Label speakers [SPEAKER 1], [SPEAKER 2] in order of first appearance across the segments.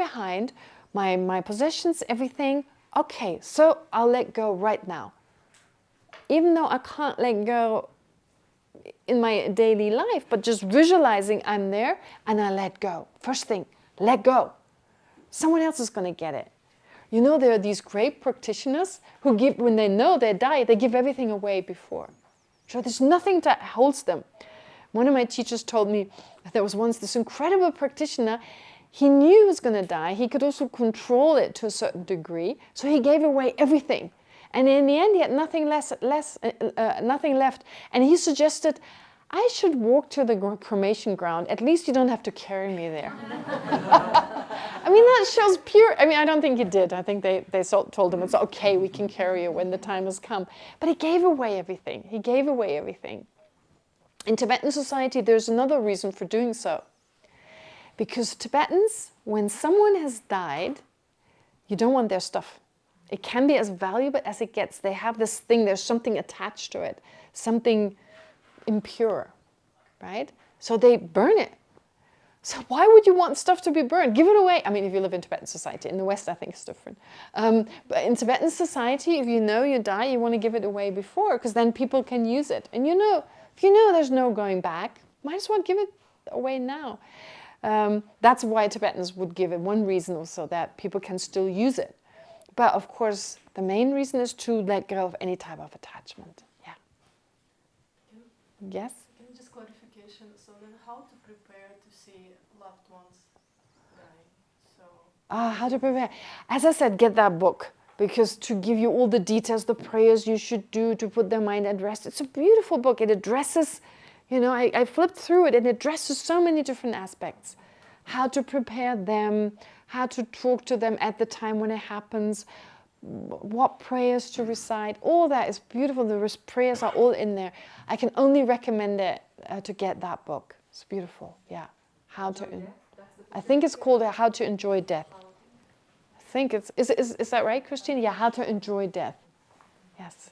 [SPEAKER 1] behind, my possessions, everything. Okay, so I'll let go right now. Even though I can't let go in my daily life, but just visualizing I'm there and I let go. First thing, let go. Someone else is going to get it. You know, there are these great practitioners who give, when they know they die, they give everything away before. So there's nothing that holds them. One of my teachers told me that there was once this incredible practitioner. He knew he was going to die. He could also control it to a certain degree. So he gave away everything. And in the end, he had nothing left. And he suggested, I should walk to the cremation ground. At least you don't have to carry me there. I mean, that shows pure... I mean, I don't think he did. I think they told him, it's okay, we can carry you when the time has come. But he gave away everything. He gave away everything. In Tibetan society, there's another reason for doing so. Because Tibetans, when someone has died, you don't want their stuff. It can be as valuable as it gets. They have this thing, there's something attached to it, something impure, right? So they burn it. So why would you want stuff to be burned? Give it away. I mean, if you live in Tibetan society. In the West, I think it's different. But in Tibetan society, if you know you die, you want to give it away before, because then people can use it. And you know, if you know there's no going back, might as well give it away now. That's why Tibetans would give it. One reason also that people can still use it. But of course, the main reason is to let go of any type of attachment. Yeah. Yes?
[SPEAKER 2] Can you just clarification? So then how to prepare to see loved ones die?
[SPEAKER 1] How to prepare? As I said, get that book. Because to give you all the details, the prayers you should do to put their mind at rest. It's a beautiful book. It addresses, you know, I flipped through it and it addresses so many different aspects. How to prepare them, how to talk to them at the time when it happens, what prayers to recite. All that is beautiful. The prayers are all in there. I can only recommend it to get that book. It's beautiful, yeah. I think it's called How to Enjoy Death. I think it's, is that right, Christine? Yeah, How to Enjoy Death. Yes.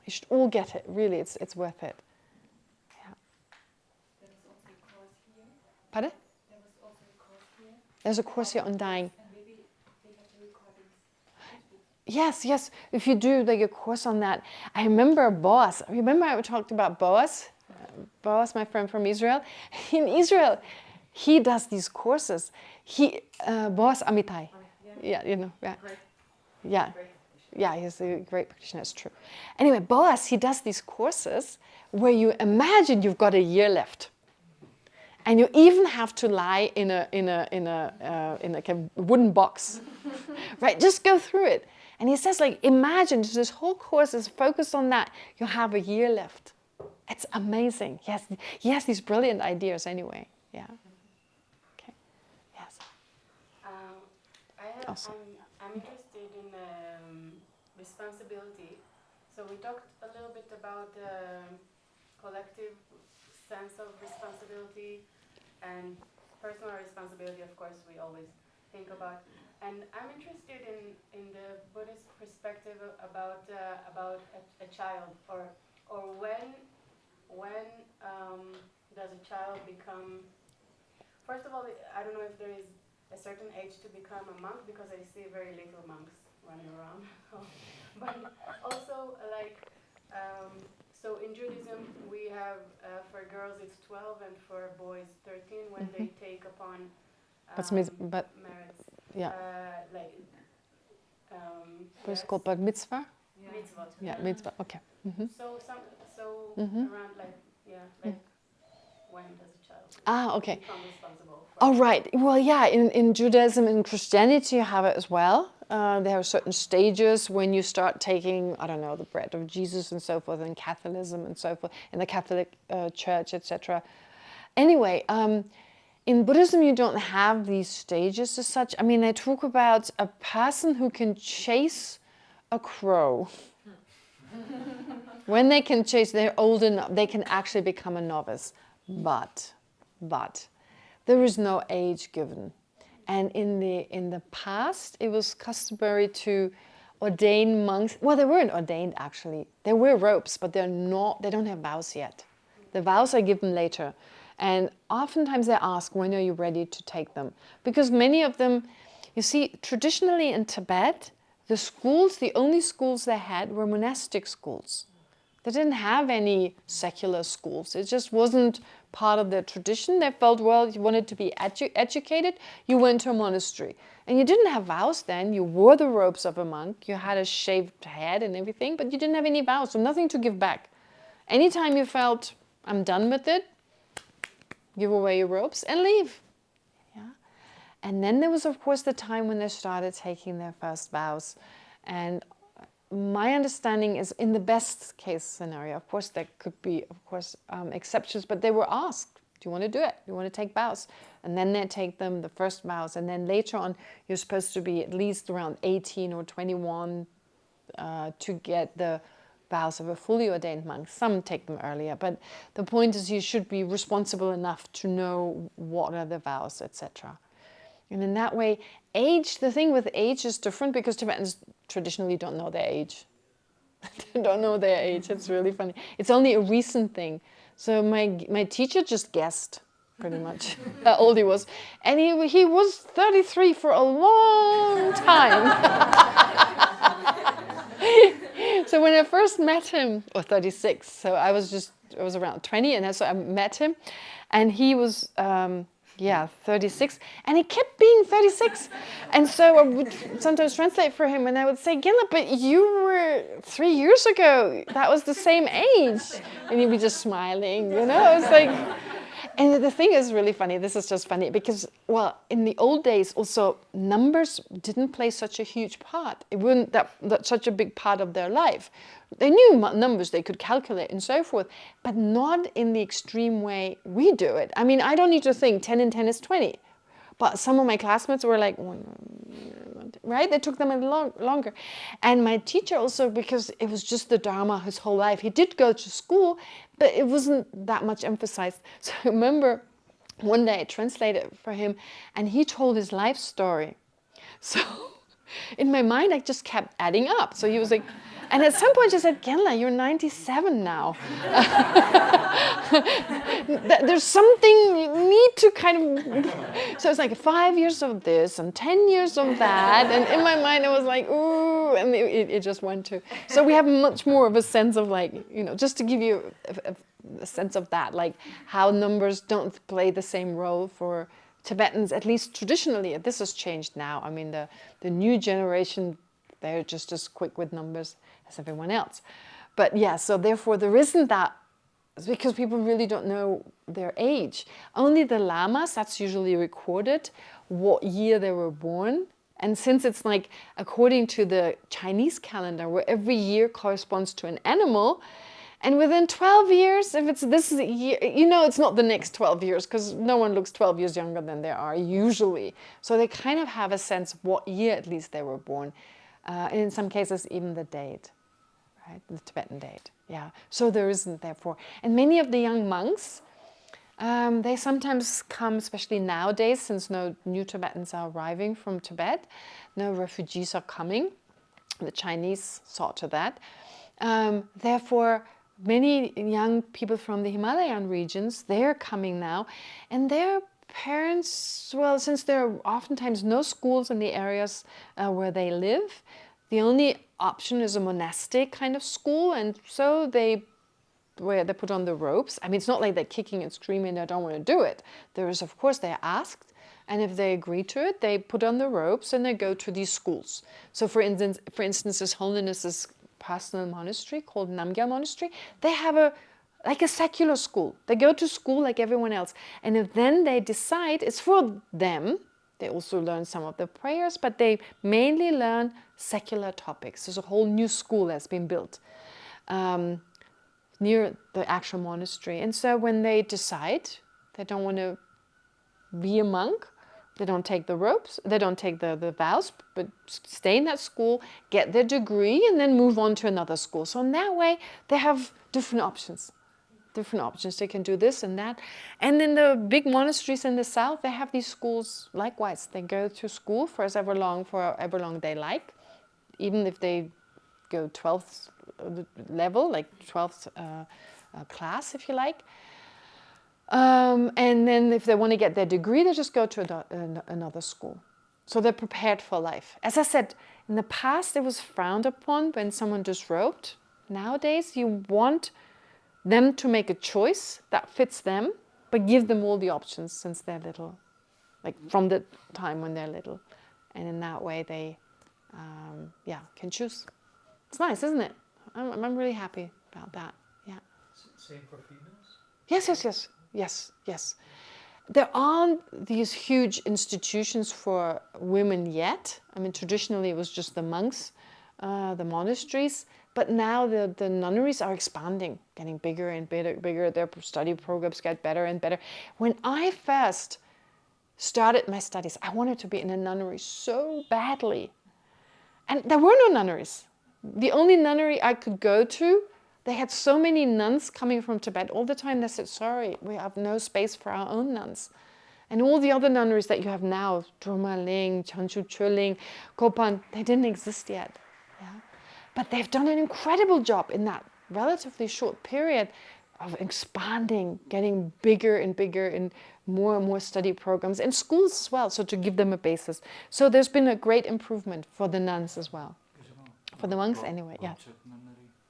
[SPEAKER 1] You should all get it, really, it's worth it. Yeah.
[SPEAKER 3] There was also a course here.
[SPEAKER 1] Pardon?
[SPEAKER 3] There was also a course here.
[SPEAKER 1] There's a course here on dying.
[SPEAKER 3] And maybe they have the recordings.
[SPEAKER 1] Yes, if you do like a course on that. I remember Boaz. Remember I talked about Boaz? Boaz, my friend from Israel. In Israel, he does these courses. Boaz Amitai. Yeah, you know, yeah. Yeah. Yeah, he's a great practitioner, it's true. Anyway, Boaz, he does these courses where you imagine you've got a year left. And you even have to lie in a wooden box. Right? Just go through it. And he says, like, imagine this whole course is focused on that. You have a year left. It's amazing. He has these brilliant ideas anyway. Yeah. Okay. Yes. Awesome.
[SPEAKER 4] I'm interested in responsibility. So we talked a little bit about collective sense of responsibility and personal responsibility, of course, we always think about. And I'm interested in the Buddhist perspective about a child, or when does a child become? First of all, I don't know if there is a certain age to become a monk, because I see very little monks running around. But also, like, so in Judaism, we have for girls it's 12 and for boys 13 when they take upon merits.
[SPEAKER 1] Yeah. What's it called? Bar mitzvah?
[SPEAKER 4] Yeah. Mitzvah.
[SPEAKER 1] Yeah, mitzvah. Okay. Mm-hmm.
[SPEAKER 4] So around like when does a child
[SPEAKER 1] okay.
[SPEAKER 4] become responsible?
[SPEAKER 1] Oh, right. Well, yeah, in Judaism and Christianity you have it as well. There are certain stages when you start taking, I don't know, the bread of Jesus and so forth, in Catholicism and so forth, in the Catholic Church, etc. Anyway, in Buddhism you don't have these stages as such. I mean, they talk about a person who can chase a crow. When they can chase, they're old enough, they can actually become a novice. But there is no age given. And in the past, it was customary to ordain monks. Well, they weren't ordained actually. They wear robes, but they don't have vows yet. The vows are given later. And oftentimes they ask, when are you ready to take them? Because many of them, you see, traditionally in Tibet, the schools, the only schools they had were monastic schools. They didn't have any secular schools. It just wasn't part of their tradition. They felt, well, you wanted to be educated, you went to a monastery. And you didn't have vows then. You wore the robes of a monk. You had a shaved head and everything, but you didn't have any vows, so nothing to give back. Anytime you felt, I'm done with it, give away your robes and leave. Yeah. And then there was, of course, the time when they started taking their first vows. And my understanding is, in the best case scenario, of course there could be, of course, exceptions, but they were asked, do you want to do it? Do you want to take vows? And then they take them, the first vows, and then later on you're supposed to be at least around 18 or 21 to get the vows of a fully ordained monk. Some take them earlier, but the point is you should be responsible enough to know what are the vows, etc. And in that way, age, the thing with age is different because Tibetans traditionally don't know their age. They don't know their age. It's really funny. It's only a recent thing. So my teacher just guessed, pretty much, how old he was. And he was 33 for a long time. So when I first met him, or 36, so I was around 20, and so I met him, and he was 36, and he kept being 36. And so I would sometimes translate for him, and I would say, Gilla, but you were 3 years ago, that was the same age. And he'd be just smiling, you know, it's like, and the thing is really funny, this is just funny, because, well, in the old days also, numbers didn't play such a huge part. It wasn't that such a big part of their life. They knew numbers, they could calculate and so forth, but not in the extreme way we do it. I mean, I don't need to think 10 and 10 is 20. But some of my classmates were like, right? They took them a lot longer. And my teacher also, because it was just the Dharma his whole life, he did go to school, but it wasn't that much emphasized. So I remember one day I translated for him, and he told his life story. So in my mind, I just kept adding up. So he was like, and at some point she said, Genla, you're 97 now. There's something you need to kind of... So it's like 5 years of this and 10 years of that. And in my mind, I was like, ooh, and it just went to... So we have much more of a sense of like, you know, just to give you a sense of that, like how numbers don't play the same role for Tibetans, at least traditionally. This has changed now. I mean, the new generation, they're just as quick with numbers as everyone else. But yeah, so therefore there isn't that, because people really don't know their age. Only the lamas, that's usually recorded, what year they were born. And since it's like according to the Chinese calendar, where every year corresponds to an animal, and within 12 years, if it's this year, you know, it's not the next 12 years, because no one looks 12 years younger than they are usually. So they kind of have a sense of what year at least they were born. And in some cases, even the date, right? The Tibetan date, yeah. So there isn't, therefore. And many of the young monks, they sometimes come, especially nowadays, since no new Tibetans are arriving from Tibet, no refugees are coming. The Chinese saw to that. Therefore, many young people from the Himalayan regions, they're coming now, and their parents, well, since there are oftentimes no schools in the areas where they live, the only option is a monastic kind of school, and so they put on the robes. I mean, it's not like they're kicking and screaming, I don't want to do it. There is, of course, they're asked, and if they agree to it, they put on the robes and they go to these schools. So for instance, His Holiness's personal monastery called Namgyal Monastery, they have a secular school. They go to school like everyone else. And if then they decide, it's for them, they also learn some of the prayers, but they mainly learn secular topics. There's a whole new school that's been built near the actual monastery. And so when they decide they don't want to be a monk, they don't take the robes, they don't take the vows, but stay in that school, get their degree, and then move on to another school. So in that way, they have different options. They can do this and that. And in the big monasteries in the south, they have these schools likewise. They go to school for however long they like, even if they go 12th level, like 12th class, if you like. And then if they want to get their degree, they just go to another school. So they're prepared for life. As I said, in the past it was frowned upon when someone disrobed. Nowadays you want them to make a choice that fits them, but give them all the options since they're little, like from the time when they're little. And in that way they can choose. It's nice, isn't it? I'm really happy about that. Yeah.
[SPEAKER 5] Same for females?
[SPEAKER 1] Yes. There aren't these huge institutions for women yet. I mean, traditionally it was just the monks, the monasteries, but now the nunneries are expanding, getting bigger and bigger. Their study programs get better and better. When I first started my studies, I wanted to be in a nunnery so badly. And there were no nunneries. The only nunnery I could go to, they had so many nuns coming from Tibet all the time. They said, sorry, we have no space for our own nuns. And all the other nunneries that you have now, Dromaling, Chanchu Chuling, Kopan, they didn't exist yet. Yeah? But they've done an incredible job in that relatively short period of expanding, getting bigger and bigger in more and more study programs, and schools as well, so to give them a basis. So there's been a great improvement for the nuns as well. For the monks anyway, yeah.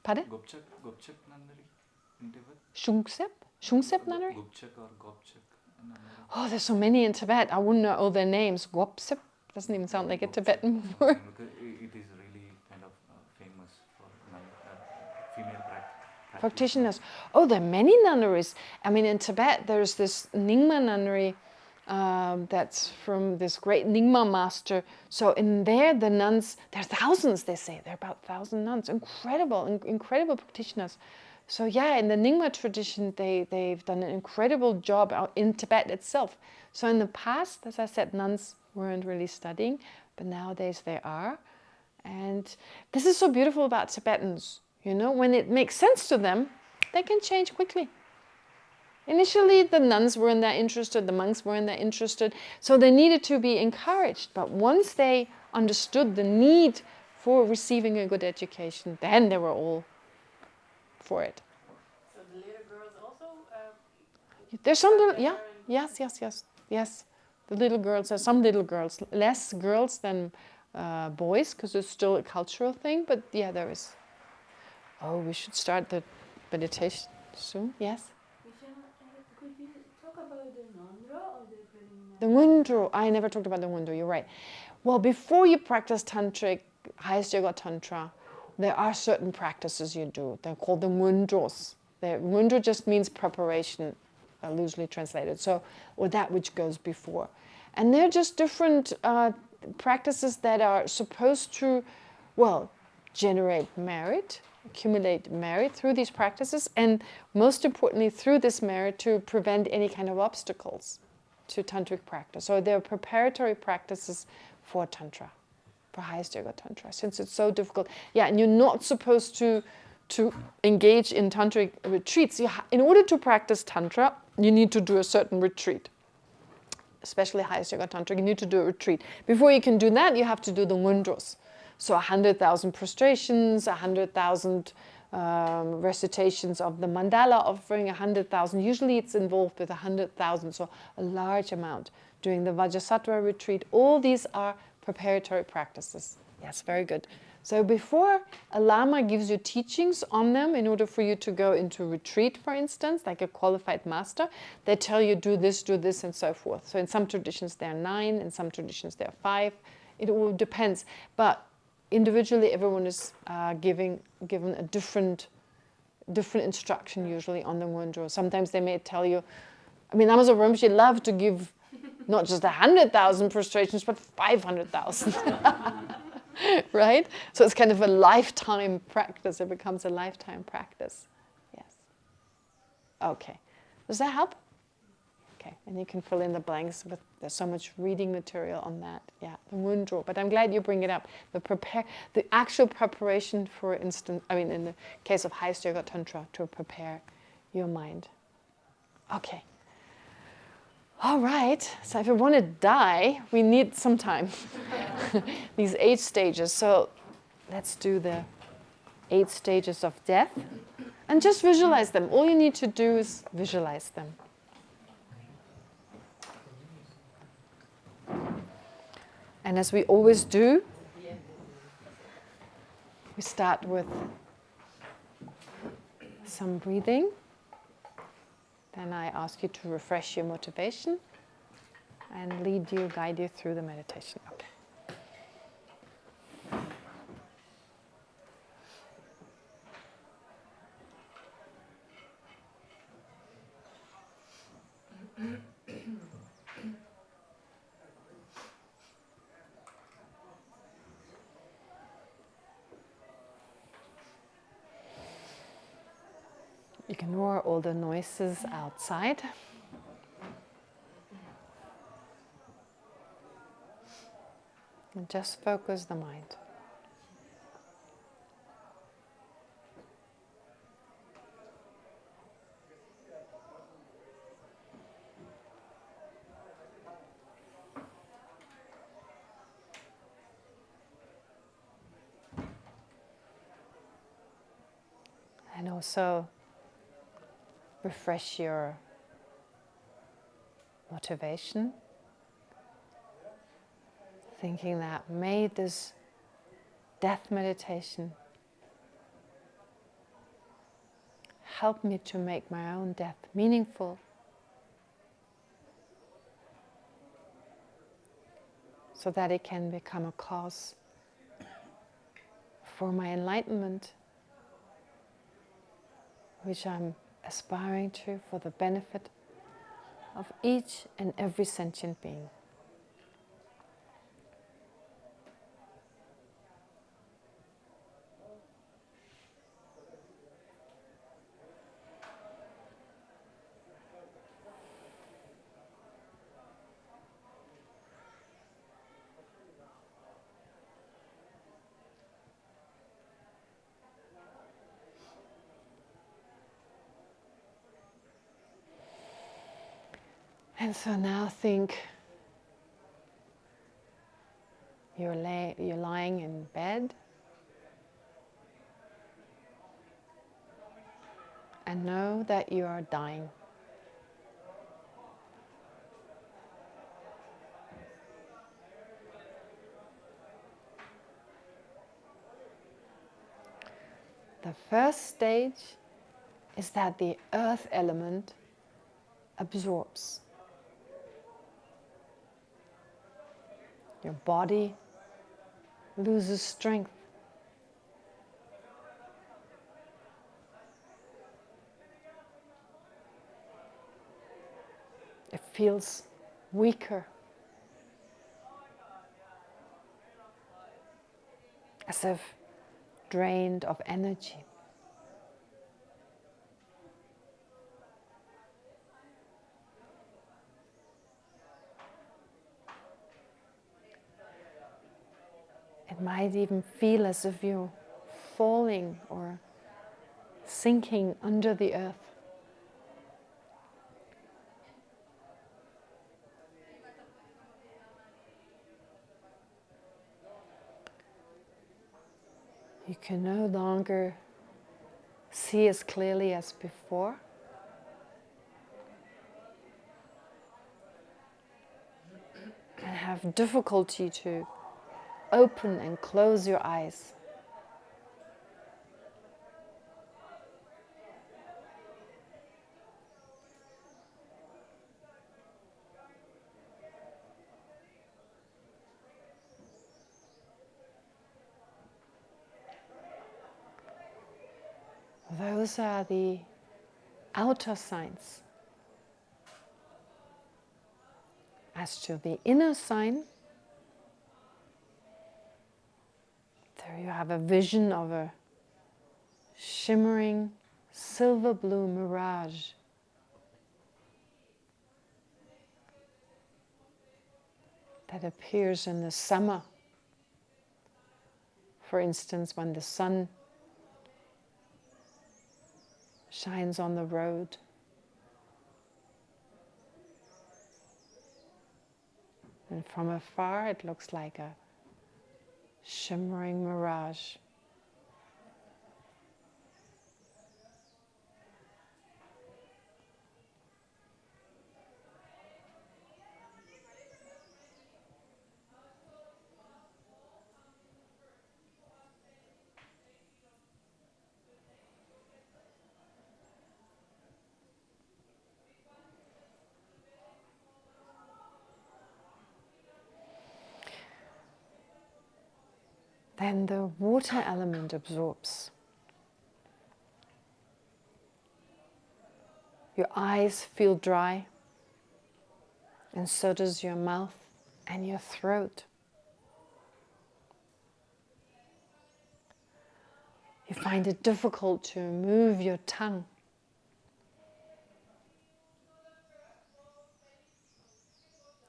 [SPEAKER 1] Pardon?
[SPEAKER 5] Gopchak nunnery in Tibet?
[SPEAKER 1] Shungsep nunnery?
[SPEAKER 5] Gopchak or Gopchak nunnery?
[SPEAKER 1] Oh, there's so many in Tibet. I wouldn't know all their names. Gopsep doesn't even sound like a Tibetan word.
[SPEAKER 5] It is really kind of famous for female
[SPEAKER 1] Practitioners. Oh, there are many nunneries. I mean, in Tibet, there's this Nyingma nunnery that's from this great Nyingma master. So in there, the nuns, there are thousands, they say. There are about 1,000 nuns. Incredible practitioners. So yeah, in the Nyingma tradition, they've done an incredible job out in Tibet itself. So in the past, as I said, nuns weren't really studying, but nowadays they are. And this is so beautiful about Tibetans. You know, when it makes sense to them, they can change quickly. Initially, the nuns weren't that interested, the monks weren't that interested, so they needed to be encouraged. But once they understood the need for receiving a good education, then they were all for it.
[SPEAKER 4] So the little girls also?
[SPEAKER 1] There's some little, yes. The little girls, there's some little girls, less girls than boys, because it's still a cultural thing, but yeah, there is. Oh, we should start the meditation soon, yes?
[SPEAKER 3] Could you talk about the Nandra or the preliminary?
[SPEAKER 1] The Ngundro. I never talked about the Ngundro, you're right. Well, before you practice Tantric, highest yoga Tantra, there are certain practices you do. They're called the Ngundros. The Ngundro just means preparation, loosely translated, or that which goes before. And they're just different practices that are supposed to, generate merit, accumulate merit through these practices, and most importantly through this merit to prevent any kind of obstacles to tantric practice. So they're preparatory practices for tantra, for highest yoga tantra, since it's so difficult. Yeah, and you're not supposed to engage in tantric retreats. In order to practice tantra, you need to do a certain retreat. Especially highest yoga tantra, you need to do a retreat. Before you can do that, you have to do the Ngundros. So 100,000 prostrations, 100,000 recitations of the mandala offering, 100,000. Usually it's involved with 100,000, so a large amount. Doing the Vajrasattva retreat, all these are preparatory practices. Yes, very good. So before a Lama gives you teachings on them, in order for you to go into retreat, for instance, like a qualified master, they tell you do this, and so forth. So in some traditions there are 9, in some traditions there are 5. It all depends. But individually, everyone is given a different instruction usually on the Ngundro. Sometimes they may tell you, Lama Zopa Rinpoche loved to give not just 100,000 prostrations, but 500,000. Right? So it's kind of a lifetime practice. It becomes a lifetime practice. Yes. Okay. Does that help? Okay. And you can fill in the blanks with, there's so much reading material on that. Yeah, the Ngundro. But I'm glad you bring it up. The actual preparation, for instance, in the case of highest yoga tantra, to prepare your mind. Okay. All right, so if we want to die, we need some time. These 8 stages. So let's do the 8 stages of death and just visualize them. All you need to do is visualize them. And as we always do, we start with some breathing. Then I ask you to refresh your motivation and guide you through the meditation. Okay. Ignore all the noises outside. And just focus the mind. And also refresh your motivation, thinking that may this death meditation help me to make my own death meaningful, so that it can become a cause for my enlightenment, which I'm aspiring to for the benefit of each and every sentient being. And so now think you're lying in bed, and know that you are dying. The first stage is that the earth element absorbs. Your body loses strength. It feels weaker, as if drained of energy. It might even feel as if you're falling or sinking under the earth. You can no longer see as clearly as before. And have difficulty to open and close your eyes. Those are the outer signs. As to the inner sign, there you have a vision of a shimmering silver blue mirage. That appears in the summer. For instance, when the sun shines on the road. And from afar it looks like a shimmering mirage. Then the water element absorbs. Your eyes feel dry, and so does your mouth and your throat. You find it difficult to move your tongue.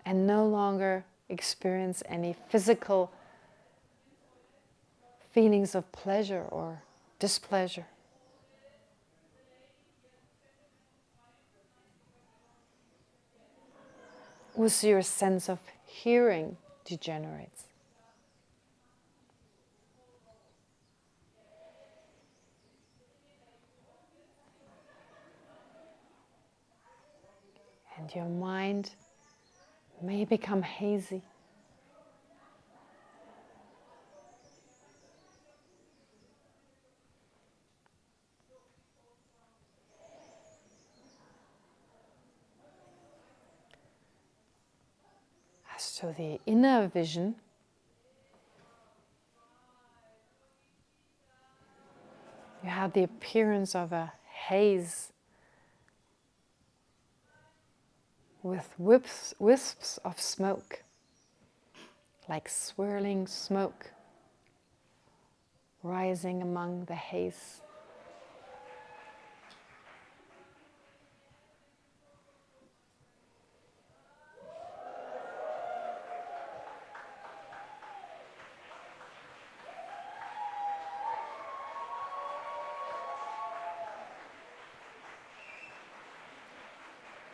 [SPEAKER 1] And no longer experience any physical feelings of pleasure or displeasure. Also, your sense of hearing degenerates. And your mind may become hazy. As to the inner vision, you have the appearance of a haze with wisps of smoke, like swirling smoke rising among the haze.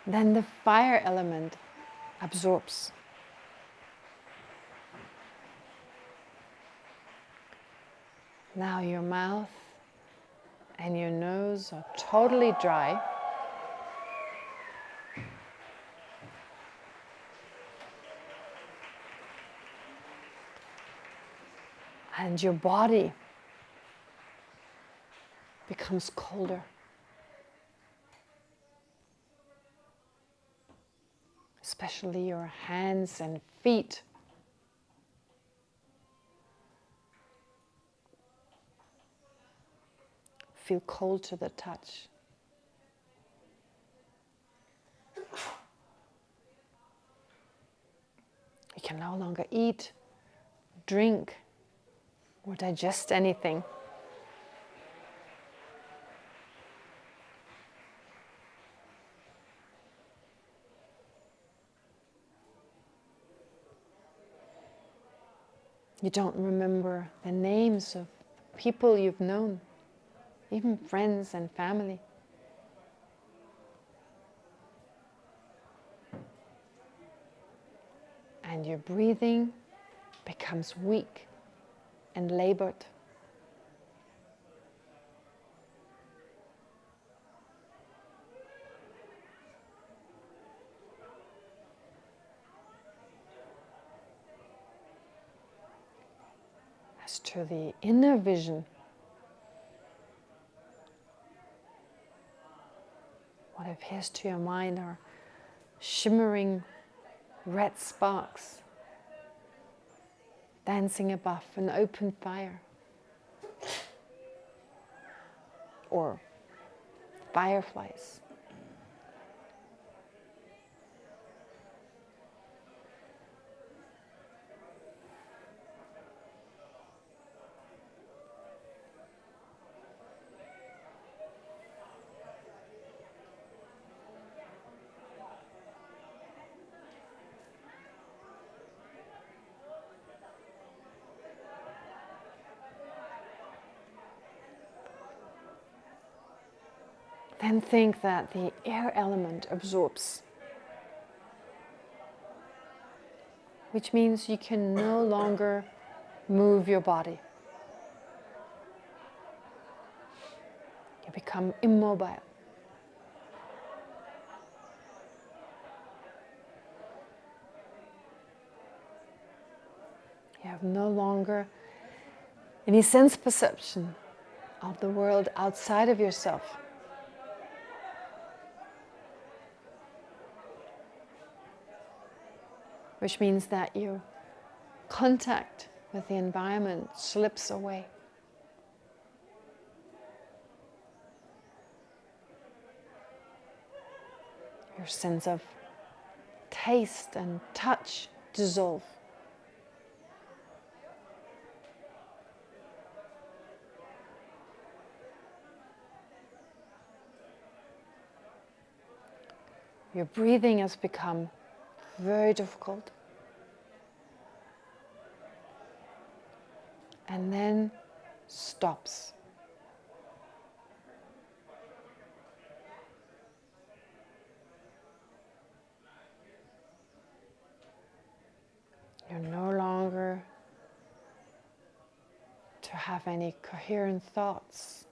[SPEAKER 1] Then the fire element absorbs. Now your mouth and your nose are totally dry. And your body becomes colder. Especially your hands and feet. Feel cold to the touch. You can no longer eat, drink, or digest anything. You don't remember the names of people you've known, even friends and family. And your breathing becomes weak and labored. As to the inner vision, what appears to your mind are shimmering red sparks dancing above an open fire, or fireflies. Then think that the air element absorbs, which means you can no longer move your body. You become immobile. You have no longer any sense perception of the world outside of yourself. Which means that your contact with the environment slips away. Your sense of taste and touch dissolve. Your breathing has become very difficult. And then stops. You're no longer to have any coherent thoughts.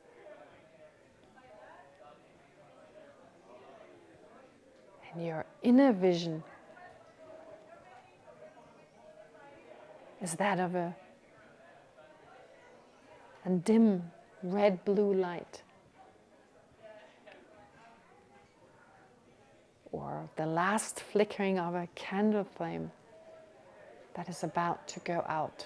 [SPEAKER 1] And your inner vision is that of a dim red-blue light, or the last flickering of a candle flame that is about to go out.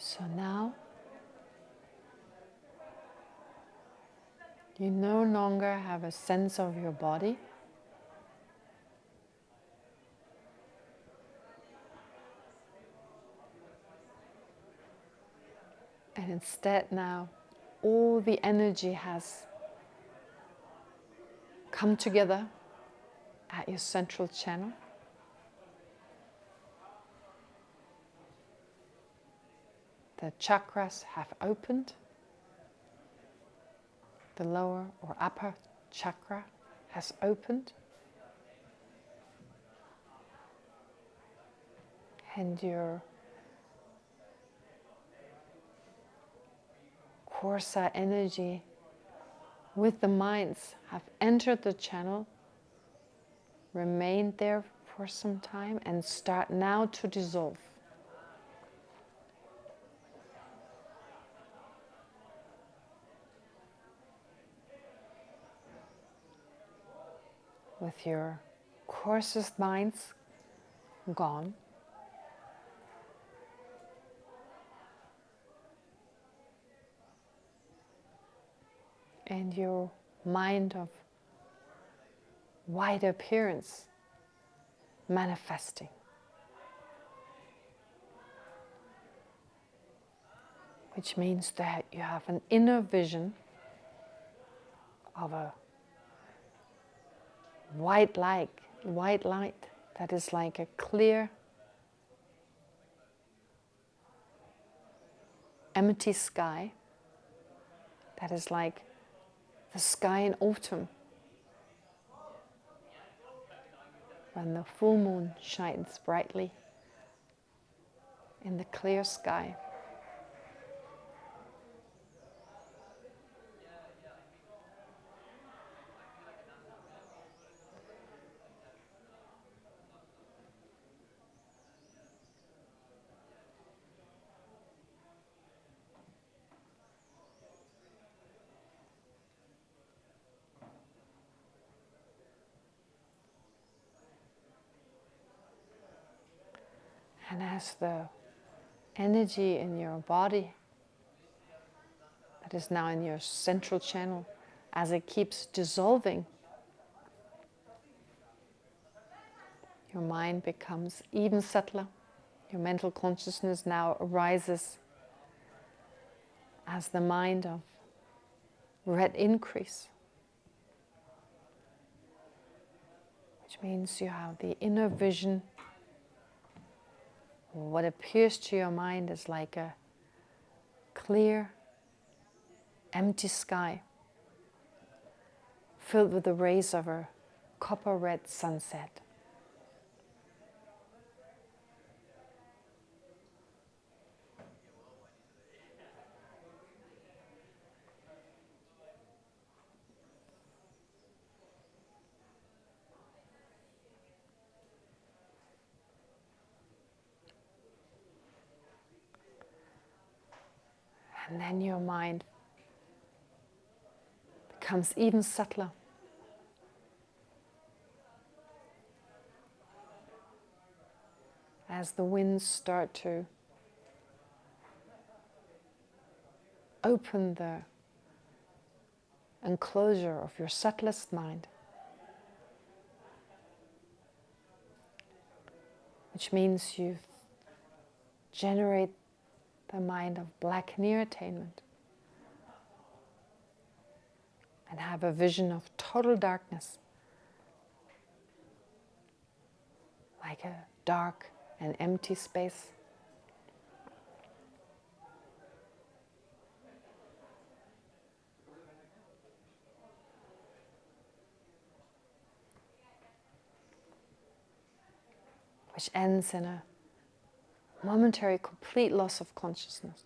[SPEAKER 1] So now you no longer have a sense of your body. And instead now all the energy has come together at your central channel. The chakras have opened. The lower or upper chakra has opened. And your coarser energy with the minds have entered the channel, remained there for some time, and start now to dissolve. With your coarsest minds gone, and your mind of wide appearance manifesting. Which means that you have an inner vision of a white light that is like a clear, empty sky, that is like the sky in autumn when the full moon shines brightly in the clear sky. And as the energy in your body that is now in your central channel, as it keeps dissolving, your mind becomes even subtler. Your mental consciousness now arises as the mind of red increase, which means you have the inner vision. What appears to your mind is like a clear, empty sky filled with the rays of a copper red sunset. And then your mind becomes even subtler. As the winds start to open the enclosure of your subtlest mind, which means you generate the mind of black near attainment and have a vision of total darkness, like a dark and empty space. Which ends in a momentary complete loss of consciousness.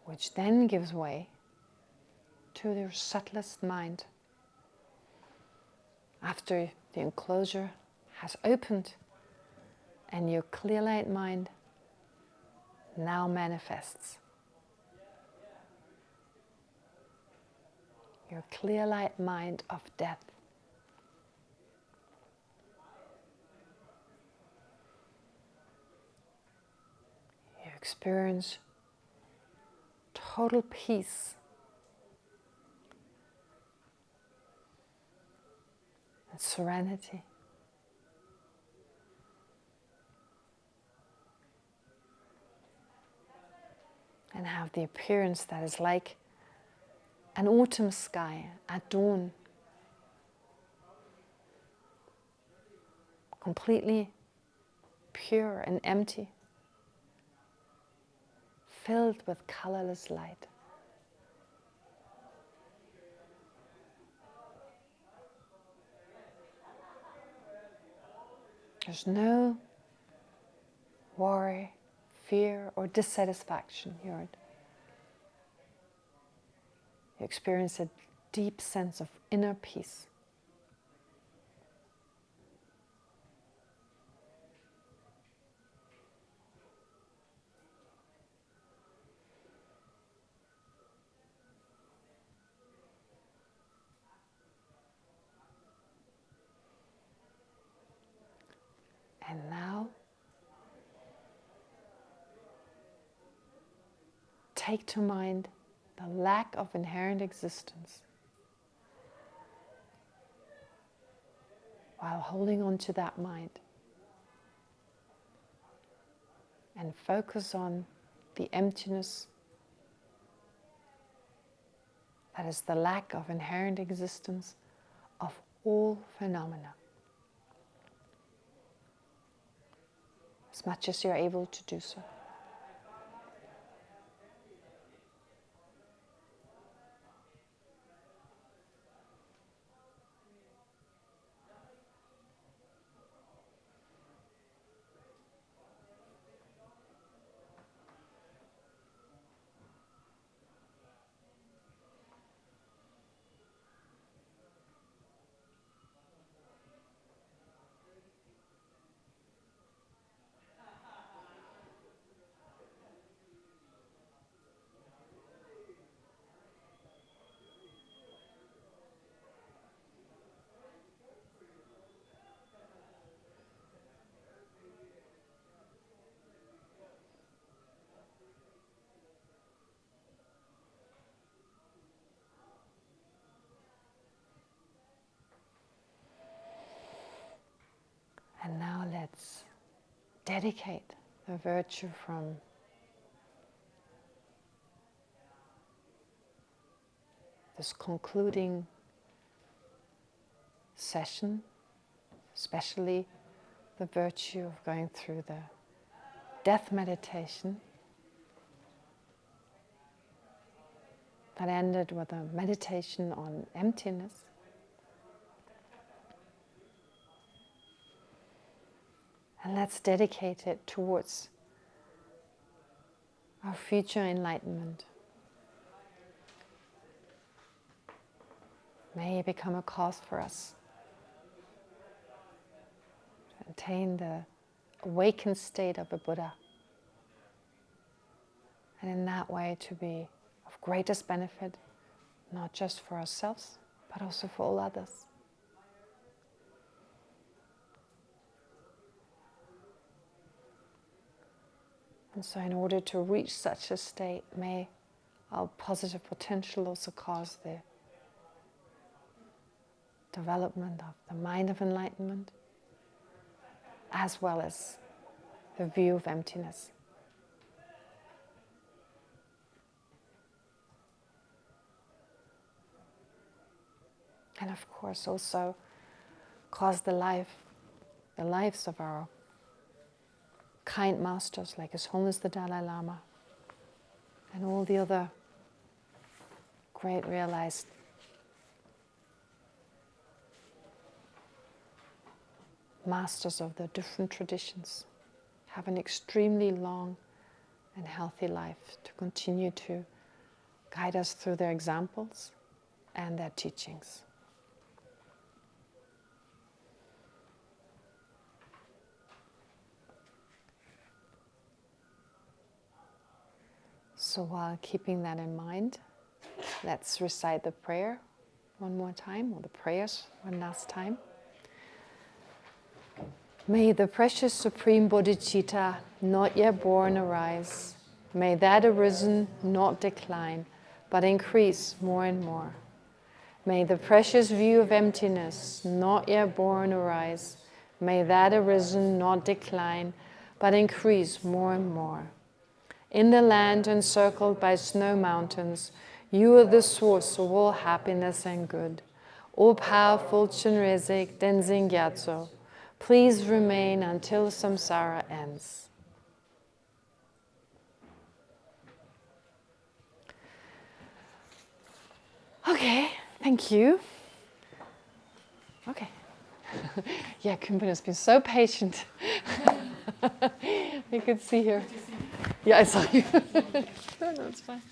[SPEAKER 1] Which then gives way to your subtlest mind. After the enclosure has opened and your clear light mind now manifests. Your clear light mind of death. You experience total peace and serenity. And have the appearance that is like an autumn sky at dawn, completely pure and empty, filled with colorless light. There's no worry, fear, or dissatisfaction here. You experience a deep sense of inner peace. And now, take to mind the lack of inherent existence while holding on to that mind. And focus on the emptiness that is the lack of inherent existence of all phenomena. As much as you're able to do so. And now let's dedicate the virtue from this concluding session, especially the virtue of going through the death meditation that ended with a meditation on emptiness. And let's dedicate it towards our future enlightenment. may it become a cause for us to attain the awakened state of a Buddha. And in that way to be of greatest benefit, not just for ourselves, but also for all others. And so in order to reach such a state, may our positive potential also cause the development of the mind of enlightenment, as well as the view of emptiness. And of course also cause the lives of our kind masters like His Holiness the Dalai Lama and all the other great realized masters of the different traditions have an extremely long and healthy life to continue to guide us through their examples and their teachings. So while keeping that in mind, let's recite the prayer one more time, or the prayers one last time. May the precious Supreme Bodhicitta not yet born arise. May that arisen not decline, but increase more and more. May the precious view of emptiness not yet born arise. May that arisen not decline, but increase more and more. In the land encircled by snow mountains, you are the source of all happiness and good. O powerful Chenrezig Denzin Gyatso, please remain until samsara ends. Okay, thank you. Okay. Yeah, Kumbin has been so patient. You could see her. Yeah, I saw you. No, it's fine.